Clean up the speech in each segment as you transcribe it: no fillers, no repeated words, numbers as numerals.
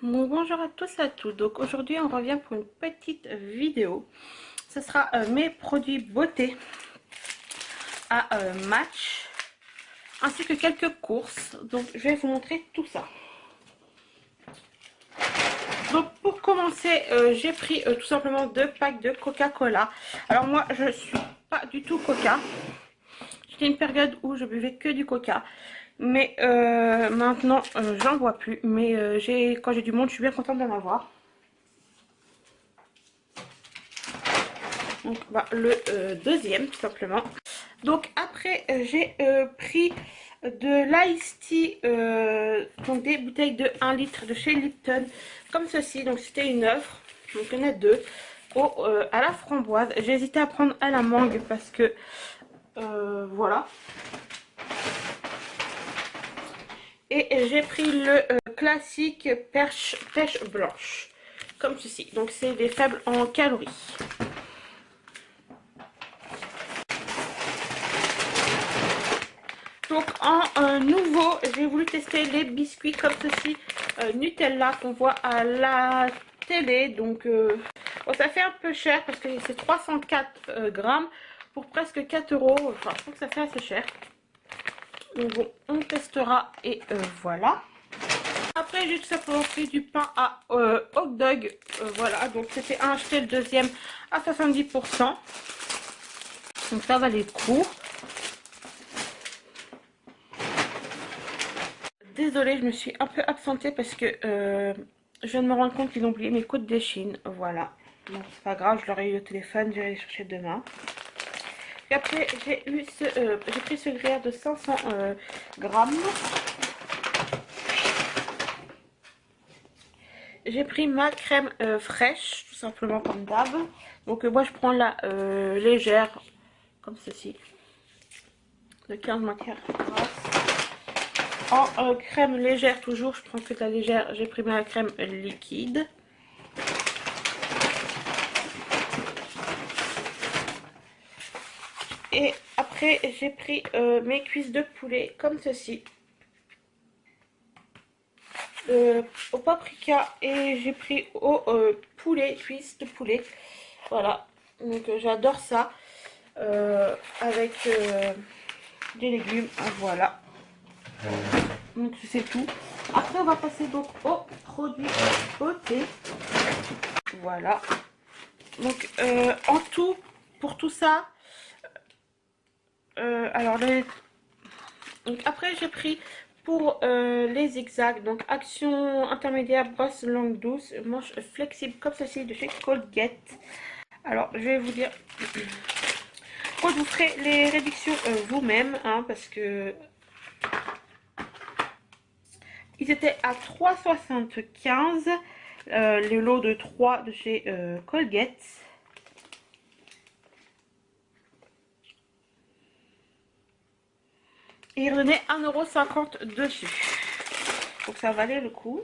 Bonjour à tous et à toutes. Donc aujourd'hui on revient pour une petite vidéo. Ce sera mes produits beauté à Match ainsi que quelques courses. Donc je vais vous montrer tout ça. Donc pour commencer, j'ai pris tout simplement 2 packs de Coca-Cola. Alors moi je suis pas du tout Coca. C'était une période où je buvais que du Coca. Mais maintenant j'en bois plus. Mais quand j'ai du monde, je suis bien contente d'en avoir. Donc le deuxième tout simplement. Donc après j'ai pris de l'ice tea, donc des bouteilles de 1 litre de chez Lipton comme ceci. Donc c'était une offre, donc il y en a deux à la framboise. J'ai hésité à prendre à la mangue parce que voilà. Et j'ai pris le classique pêche blanche comme ceci. Donc c'est des faibles en calories. Donc en nouveau, j'ai voulu tester les biscuits comme ceci, Nutella qu'on voit à la télé. Donc bon, ça fait un peu cher parce que c'est 304 grammes pour presque 4 euros. Enfin, je trouve que ça fait assez cher. Donc bon, on testera et voilà. Après, j'ai tout simplement pris du pain à hot dog. Voilà, donc c'était un acheté, le deuxième à 70%. Donc ça valait le coup. Désolée, je me suis un peu absentée parce que je viens de me rendre compte qu'ils ont oublié mes codes d'échine. Voilà. Bon, c'est pas grave, je l'aurai eu au téléphone, je vais les chercher demain. Et après, j'ai pris ce gruyère de 500 grammes. J'ai pris ma crème fraîche, tout simplement comme d'hab. Donc moi, je prends la légère, comme ceci, de 15 matières grasses. En crème légère toujours, je prends que de la légère, j'ai pris ma crème liquide. Et après j'ai pris mes cuisses de poulet comme ceci. Au paprika et j'ai pris au poulet, cuisses de poulet. Voilà, donc j'adore ça. Avec des légumes, voilà. Donc c'est tout. Après on va passer donc aux produits beauté. Voilà. Donc en tout, pour tout ça, alors donc après j'ai pris pour les zigzags, donc action intermédiaire, brosse longue douce, manche flexible comme ceci de chez Colgate. Alors je vais vous dire, vous ferez les réductions vous-même, hein, parce que ils étaient à 3,75 le lot de 3 de chez Colgate. Et ils revenaient 1,50 € dessus. Donc ça valait le coup.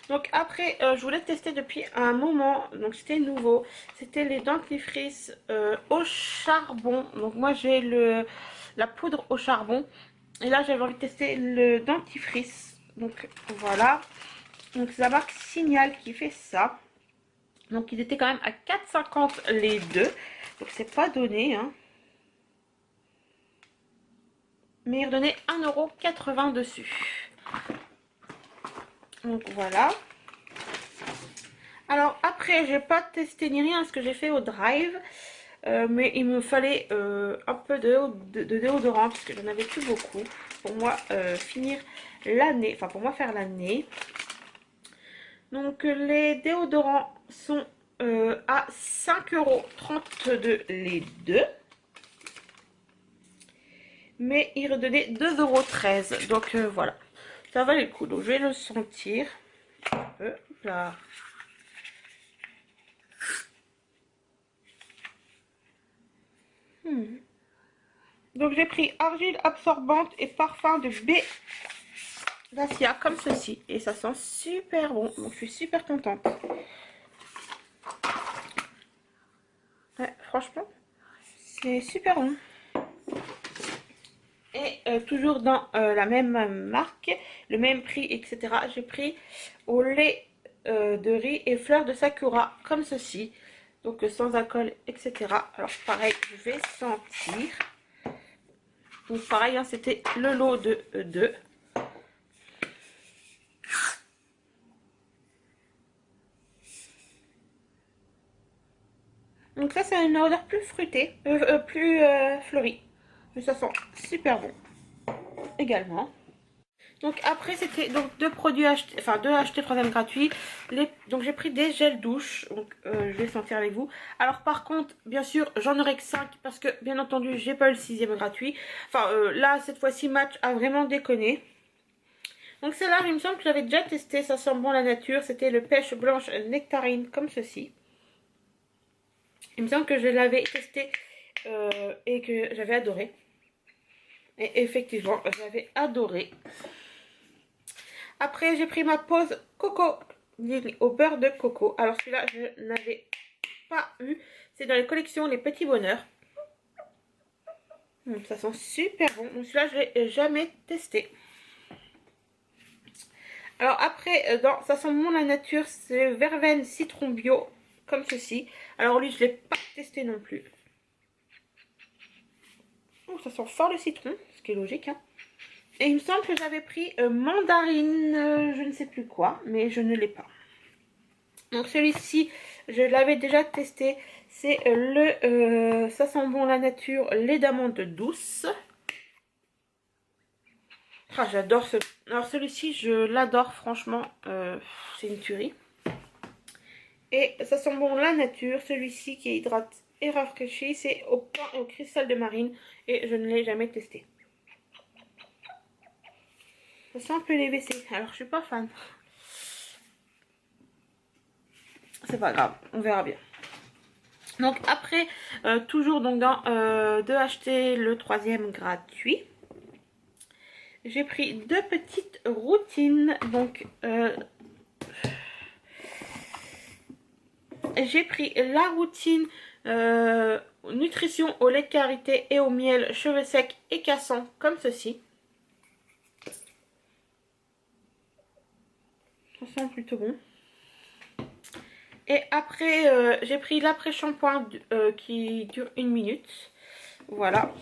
Donc après, je voulais tester depuis un moment. Donc c'était nouveau. C'était les dentifrices au charbon. Donc moi j'ai la poudre au charbon. Et là j'avais envie de tester le dentifrice. Donc voilà. Donc c'est la marque Signal qui fait ça. Donc ils étaient quand même à 4,50 les deux. Donc c'est pas donné, hein. Mais ils redonnaient 1,80 € dessus. Donc voilà. Alors après, j'ai pas testé ni rien ce que j'ai fait au drive. Mais il me fallait un peu de déodorant parce que j'en avais plus beaucoup. Pour moi finir l'année. Enfin pour moi faire l'année. Donc les déodorants sont à 5,32 € les deux. Mais il redonnait 2,13 €. Donc voilà. Ça valait le coup. Donc je vais le sentir un peu. Là. Donc j'ai pris argile absorbante et parfum de Dacia comme ceci. Et ça sent super bon. Donc je suis super contente. Ouais, franchement, c'est super bon. Et toujours dans la même marque, le même prix, etc. J'ai pris au lait de riz et fleurs de sakura, comme ceci. Donc sans alcool, etc. Alors pareil, je vais sentir. Donc pareil, hein, c'était le lot de 2. Donc là, c'est une odeur plus fruitée, plus fleurie. Mais ça sent super bon également. Donc après, c'était donc deux produits achetés, enfin deux achetés, troisième gratuit. Donc j'ai pris des gels douche, donc je vais sentir avec vous. Alors par contre, bien sûr, j'en aurai que 5 parce que bien entendu, j'ai pas eu le sixième gratuit. Enfin là, cette fois-ci, Match a vraiment déconné. Donc celle-là, il me semble que j'avais déjà testé, ça sent bon la nature. C'était le pêche blanche nectarine comme ceci. Il me semble que je l'avais testé et que j'avais adoré. Et effectivement, j'avais adoré. Après, j'ai pris ma pause coco au beurre de coco. Alors celui-là, je n'avais pas eu. C'est dans les collections Les Petits Bonheurs. Ça sent super bon. Donc celui-là, je ne l'ai jamais testé. Alors après, dans Ça sent bon la nature, c'est verveine citron bio, comme ceci. Alors lui, je ne l'ai pas testé non plus. Oh, ça sent fort le citron, ce qui est logique, hein. Et il me semble que j'avais pris mandarine, je ne sais plus quoi, mais je ne l'ai pas. Donc celui-ci, je l'avais déjà testé. C'est Ça sent bon la nature, lait d'amande douce. Ah, j'adore ce... Alors celui-ci, je l'adore, franchement, c'est une tuerie. Et Ça sent bon la nature, celui-ci qui hydrate et rafraîchit, c'est au pain et au cristal de marine. Et je ne l'ai jamais testé. Ça sent un peu les WC, alors je suis pas fan. C'est pas grave, on verra bien. Donc après, toujours donc dans de acheter le troisième gratuit. J'ai pris deux petites routines. Donc j'ai pris la routine nutrition au lait de karité et au miel, cheveux secs et cassants, comme ceci. Ça sent plutôt bon. Et après, j'ai pris l'après-shampoing qui dure 1 minute. Voilà.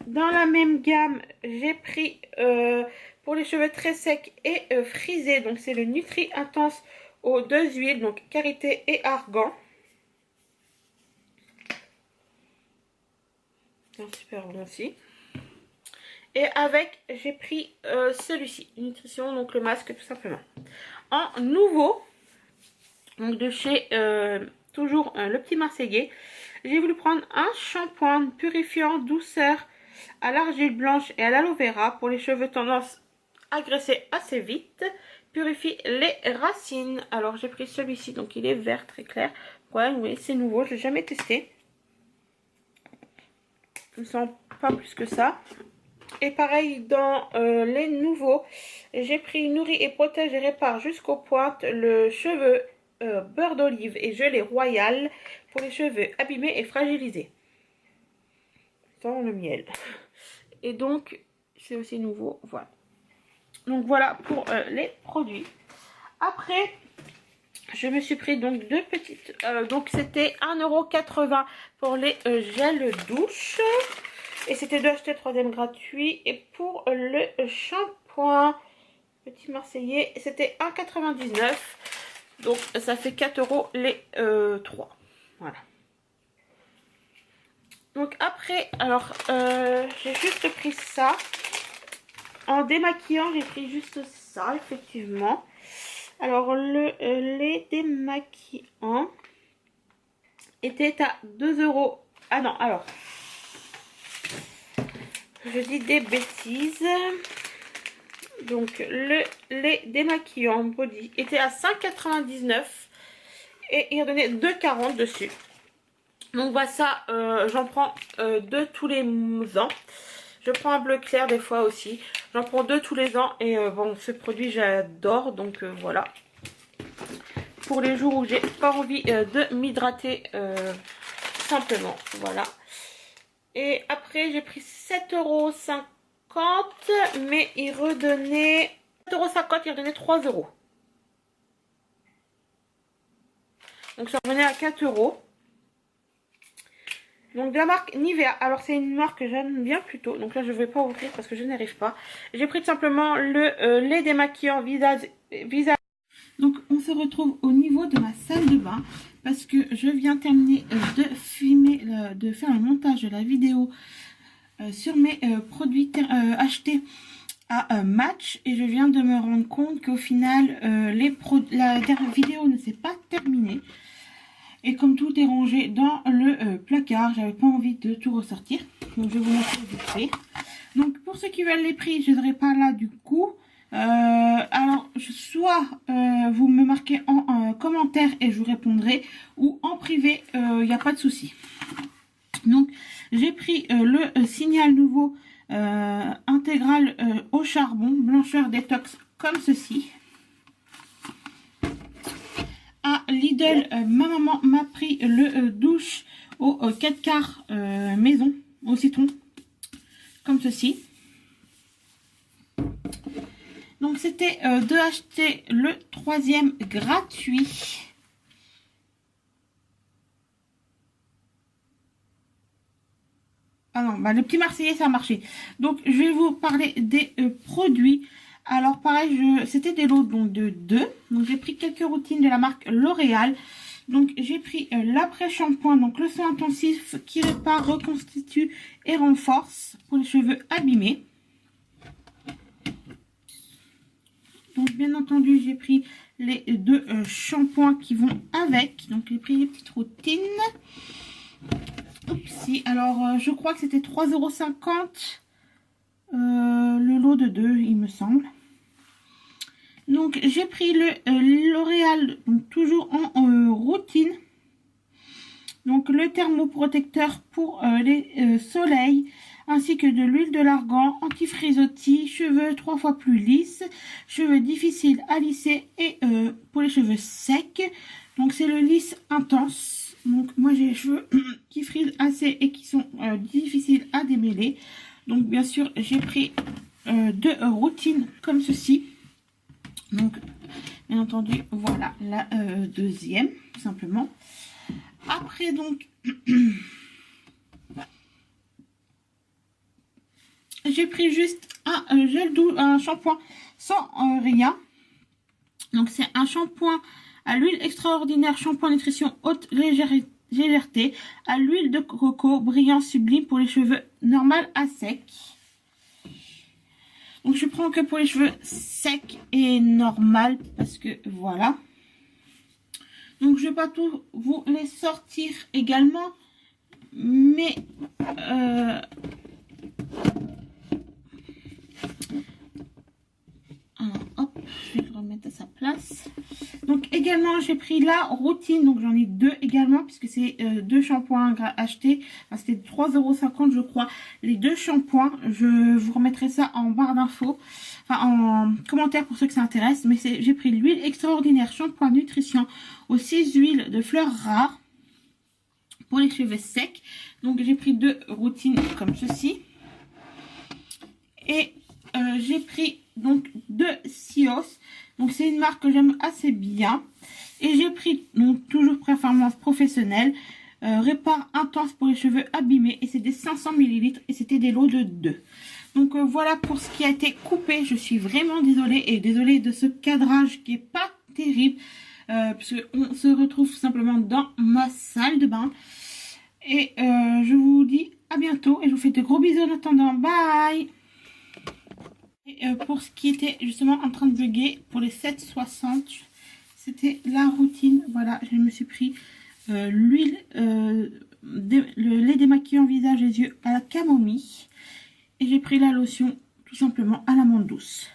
Dans la même gamme, j'ai pris pour les cheveux très secs et frisés. Donc c'est le Nutri Intense aux 2 huiles, donc karité et argan. C'est super bon aussi. Et avec, j'ai pris celui-ci, Nutrition, donc le masque tout simplement. En nouveau, donc de chez toujours Le Petit Marseillais, j'ai voulu prendre un shampoing purifiant douceur à l'argile blanche et à l'aloe vera pour les cheveux tendance à graisser assez vite. Purifie les racines. Alors j'ai pris celui-ci, donc il est vert très clair. Ouais, oui, c'est nouveau, je l'ai jamais testé. Je ne sens pas plus que ça. Et pareil dans les nouveaux, j'ai pris Nourrit et Protège et Répare jusqu'aux pointes le cheveu beurre d'olive et gelée royale pour les cheveux abîmés et fragilisés. Sans le miel. Et donc c'est aussi nouveau, voilà. Donc voilà pour les produits. Après je me suis pris donc deux petites, donc c'était 1,80 € pour les gels douche. Et c'était deux achetés, troisième gratuit. Et pour le shampoing Petit Marseillais, c'était 1,99 €. Donc ça fait 4 € les 3. Voilà. Donc après, alors j'ai juste pris ça. En démaquillant, j'ai pris juste ça, effectivement. Alors le lait démaquillant était à 2 €. Ah non, alors... Je dis des bêtises. Donc le lait démaquillant body était à 5,99 € et il donnait 2,40 € dessus. Donc voilà, ça j'en prends 2 tous les ans. Je prends un bleu clair des fois aussi. J'en prends 2 tous les ans et bon, ce produit j'adore, donc voilà. Pour les jours où j'ai pas envie de m'hydrater simplement, voilà. Et après, j'ai pris 7,50 €, mais il redonnait 7,50 €, il redonnait 3 €. Donc ça revenait à 4 €. Donc de la marque Nivea. Alors c'est une marque que j'aime bien plutôt. Donc là je ne vais pas ouvrir parce que je n'arrive pas. J'ai pris tout simplement le lait démaquillant visage. Donc on se retrouve au niveau de ma salle de bain. Parce que je viens terminer de filmer, de faire le montage de la vidéo sur mes produits achetés à Match. Et je viens de me rendre compte qu'au final la dernière vidéo ne s'est pas terminée. Et comme tout est rangé dans le placard, j'avais pas envie de tout ressortir. Donc je vais vous montrer vite fait. Donc pour ceux qui veulent les prix, je ne serai pas là du coup. Alors soit vous me marquez en commentaire et je vous répondrai, ou en privé, il n'y a pas de souci. Donc j'ai pris le Signal Nouveau intégral au charbon, blancheur détox comme ceci. À Lidl, ma maman m'a pris le douche au 4 quarts maison au citron, comme ceci. Donc c'était de acheter le 3e gratuit. Ah non, bah le petit Marseillais ça a marché. Donc je vais vous parler des produits. Alors pareil, c'était des lots donc de 2. Donc j'ai pris quelques routines de la marque L'Oréal. Donc j'ai pris l'après-shampoing, donc le soin intensif qui répare, reconstitue et renforce pour les cheveux abîmés. Donc bien entendu j'ai pris les 2 shampoings qui vont avec. Donc j'ai pris les petites routines. Oupsie, alors je crois que c'était 3,50 € le lot de 2 il me semble. Donc j'ai pris le L'Oréal, donc toujours en routine. Donc le thermoprotecteur pour les soleils, ainsi que de l'huile de l'argan, anti-frisottis, cheveux 3 fois plus lisses, cheveux difficiles à lisser et pour les cheveux secs. Donc c'est le lisse intense. Donc moi j'ai les cheveux qui frisent assez et qui sont difficiles à démêler. Donc bien sûr j'ai pris 2 routines comme ceci. Donc bien entendu voilà la deuxième tout simplement. Après donc j'ai pris juste un gel doux, un shampoing sans rien. Donc c'est un shampoing à l'huile extraordinaire, shampoing nutrition haute légèreté, à l'huile de coco, brillant sublime pour les cheveux normal à sec. Donc je prends que pour les cheveux secs et normal parce que voilà. Donc je vais pas tout vous les sortir également, mais alors, hop, je vais le remettre à sa place. Donc également j'ai pris la routine, donc j'en ai 2 également puisque c'est 2 shampoings achetés. Enfin, c'était 3,50 € je crois les 2 shampoings. Je vous remettrai ça en barre d'infos, enfin en commentaire pour ceux que ça intéresse. Mais j'ai pris l'huile extraordinaire shampoing nutrition aux 6 huiles de fleurs rares pour les cheveux secs. Donc j'ai pris 2 routines comme ceci. Et j'ai pris donc 2 Sios. Donc c'est une marque que j'aime assez bien. Et j'ai pris donc toujours performance professionnelle, répare intense pour les cheveux abîmés. Et c'est des 500 ml et c'était des lots de 2. Donc voilà pour ce qui a été coupé. Je suis vraiment désolée et désolée de ce cadrage qui est pas terrible. Parce qu'on se retrouve simplement dans ma salle de bain. Et je vous dis à bientôt et je vous fais de gros bisous en attendant. Bye! Et pour ce qui était justement en train de bugger, pour les 7,60, c'était la routine. Voilà, je me suis pris l'huile, le lait démaquillant visage et yeux à la camomille. Et j'ai pris la lotion tout simplement à l'amande douce.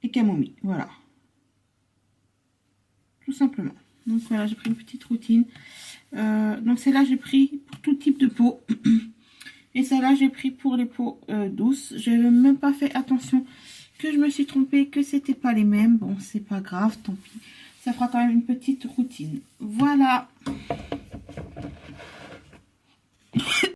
Et camomille, voilà. Tout simplement. Donc voilà, j'ai pris une petite routine. Donc celle-là, j'ai pris pour tout type de peau. Et celle-là, j'ai pris pour les peaux douces. Je n'avais même pas fait attention que je me suis trompée, que c'était pas les mêmes. Bon, c'est pas grave, tant pis. Ça fera quand même une petite routine. Voilà.